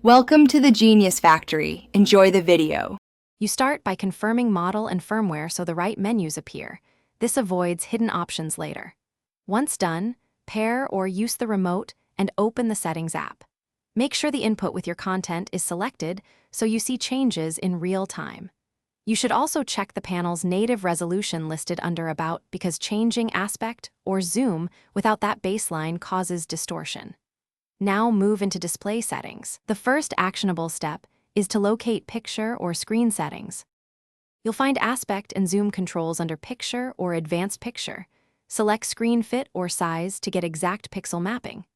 Welcome to the Genius Factory. Enjoy the video. You start by confirming model and firmware so the right menus appear. This avoids hidden options later. Once done, pair or use the remote and open the Settings app. Make sure the input with your content is selected so you see changes in real time. You should also check the panel's native resolution listed under About because changing aspect or zoom without that baseline causes distortion. Now move into display settings. The first actionable step is to locate picture or screen settings. You'll find aspect and zoom controls under Picture or Advanced Picture. Select Screen Fit or Size to get exact pixel mapping.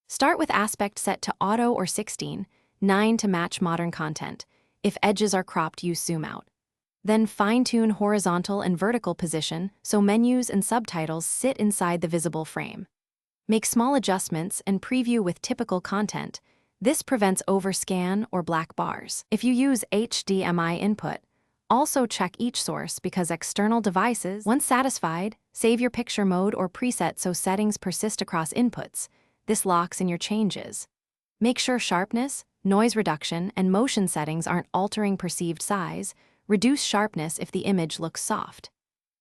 Start with aspect set to Auto or 16:9 to match modern content. If edges are cropped, use Zoom Out. Then fine-tune horizontal and vertical position so menus and subtitles sit inside the visible frame. Make small adjustments and preview with typical content. This prevents overscan or black bars. If you use HDMI input, also check each source because external devices, once satisfied, save your picture mode or preset so settings persist across inputs. This locks in your changes. Make sure sharpness, noise reduction, and motion settings aren't altering perceived size. Reduce sharpness if the image looks soft.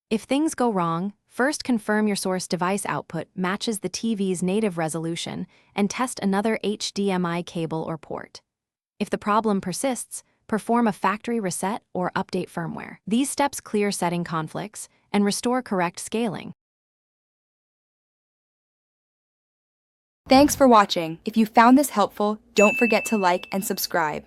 If things go wrong, first confirm your source device output matches the TV's native resolution and test another HDMI cable or port. If the problem persists, perform a factory reset or update firmware. These steps clear setting conflicts and restore correct scaling. Thanks for watching. If you found this helpful, don't forget to like and subscribe.